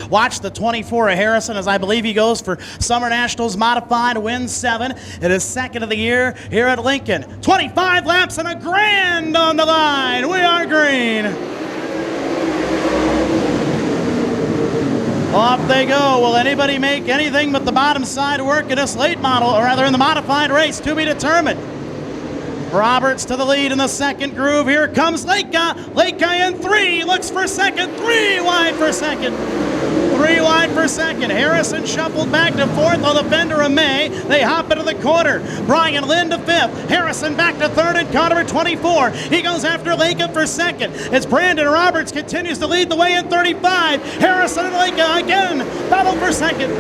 Watch the 24 of Harrison, as I believe he goes for Summer Nationals Modified, wins 7. It is second of the year here at Lincoln. 25 laps and a grand on the line. We are green. Off they go. Will anybody make anything but the bottom side work in this late model, or rather in the modified race, to be determined? Roberts to the lead in the second groove. Here comes Leica. Leica in 3, looks for second. 3 wide for second. 3 wide for second. Harrison shuffled back to 4th on the fender of May. They hop into the corner. Brian Lynn to 5th. Harrison back to 3rd and car number 24. He goes after Leica for second. As Brandon Roberts continues to lead the way in 35. Harrison and Leica again battle for second.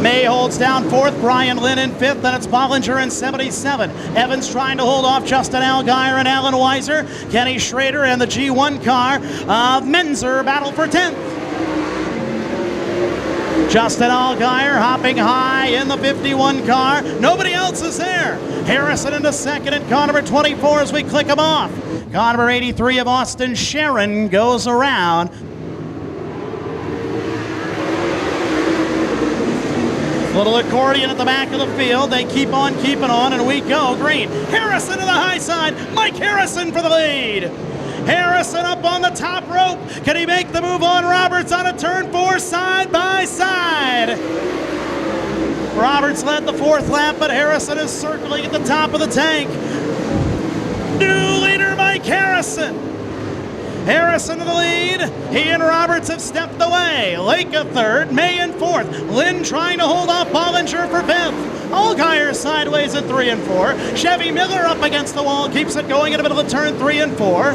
May holds down 4th, Brian Lynn in 5th, then it's Bollinger in 77. Evans trying to hold off Justin Allgaier and Alan Weiser. Kenny Schrader and the G1 car of Menzer battle for 10th. Justin Allgaier hopping high in the 51 car. Nobody else is there. Harrison into second and car number 24 as we click him off. Car number 83 of Austin Sharon goes around. Little accordion at the back of the field. They keep on keeping on, and we go green. Harrison to the high side. Mike Harrison for the lead. Harrison up on the top rope. Can he make the move on Roberts on a turn 4 side by side? Roberts led the 4th lap, but Harrison is circling at the top of the tank. New leader Mike Harrison. Harrison to the lead. He and Roberts have stepped away. Leica 3rd, May in 4th. Lynn trying to hold off Bollinger for 5th. Allgaier sideways at 3 and 4. Chevy Miller up against the wall, keeps it going in the middle of turn 3 and 4.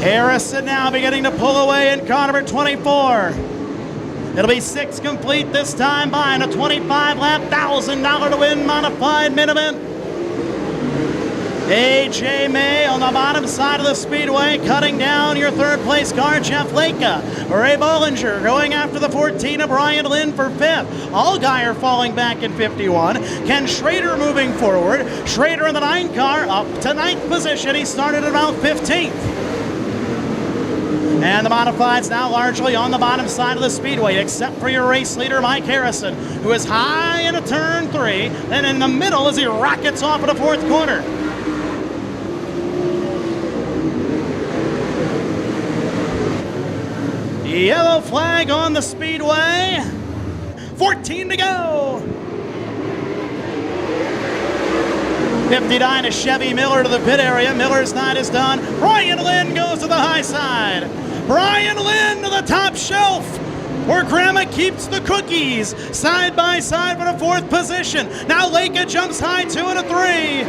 Harrison now beginning to pull away in car number 24. It'll be 6 complete this time, buying a 25-lap, $1,000 to win modified minimum. A.J. May on the bottom side of the speedway, cutting down your 3rd place car, Jeff Leica. Ray Bollinger going after the 14 of Brian Lynn for 5th. Allgaier falling back in 51. Ken Schrader moving forward. Schrader in the 9 car up to 9th position. He started at about 15th. And the modifieds now largely on the bottom side of the speedway, except for your race leader, Mike Harrison, who is high in a turn 3, then in the middle as he rockets off at the 4th corner. Yellow flag on the speedway. 14 to go. 59 is Chevy Miller to the pit area. Miller's night is done. Brian Lynn goes to the high side. Brian Lynn to the top shelf, where Grandma keeps the cookies. Side by side for the 4th position. Now Leica jumps high 2 and a 3.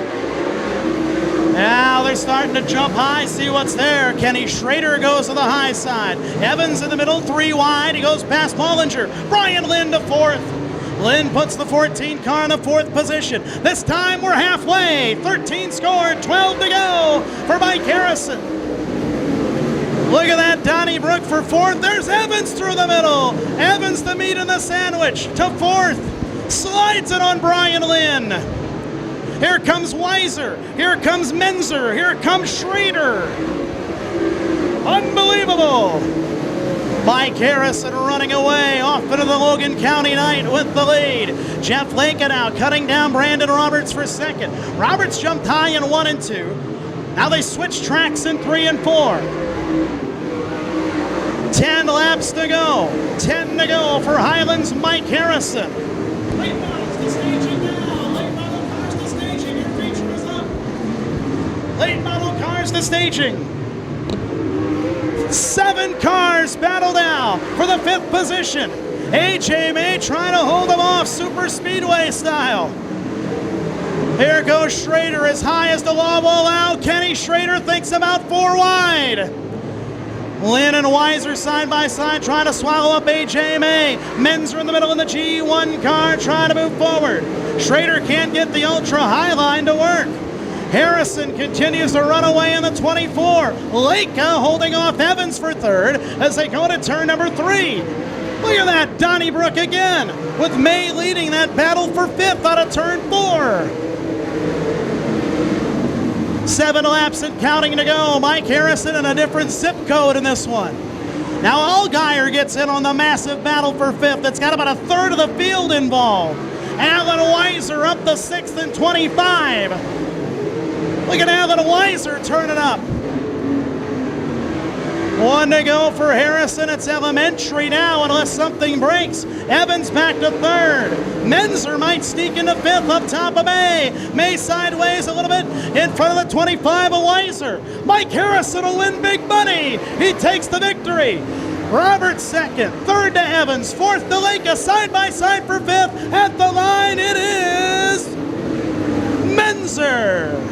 Now they're starting to jump high, see what's there. Kenny Schrader goes to the high side. Evans in the middle, 3 wide. He goes past Bollinger. Brian Lynn to 4th. Lynn puts the 14 car in the 4th position. This time we're halfway. 13 scored, 12 to go for Mike Harrison. Look at that, Donnybrook for 4th. There's Evans through the middle. Evans the meat in the sandwich to 4th. Slides it on Brian Lynn. Here comes Weiser. Here comes Menzer. Here comes Schrader. Unbelievable. Mike Harrison running away off into the Logan County night with the lead. Jeff Leica now cutting down Brandon Roberts for 2nd. Roberts jumped high in 1 and 2. Now they switch tracks in 3 and 4. 10 laps to go. 10 to go for Highland's Mike Harrison. Late models to staging now. Late model cars to staging. Your feature is up. Late model cars to staging. 7 cars battle now for the 5th position. A.J. May trying to hold them off super speedway style. Here goes Schrader as high as the law will allow. Kenny Schrader thinks about 4 wide. Lynn and Weiser side by side trying to swallow up A.J. May. Menzer in the middle in the G1 car trying to move forward. Schrader can't get the ultra high line to work. Harrison continues to run away in the 24. Leica holding off Evans for 3rd as they go to turn number 3. Look at that, Donnybrook again, with May leading that battle for 5th out of turn 4. 7 laps and counting to go. Mike Harrison in a different zip code in this one. Now Allgaier gets in on the massive battle for fifth. It's got about a third of the field involved. Alan Weiser up the sixth and 25. Look at Alan Weiser turning up. One to go for Harrison. It's elementary now unless something breaks. Evans back to third. Menzer might sneak into fifth up top of May. May sideways a little bit in front of the 25 of Weiser. Mike Harrison will win big money. He takes the victory. Roberts second, third to Evans, fourth to Leica, side by side for fifth. At the line it is Menzer.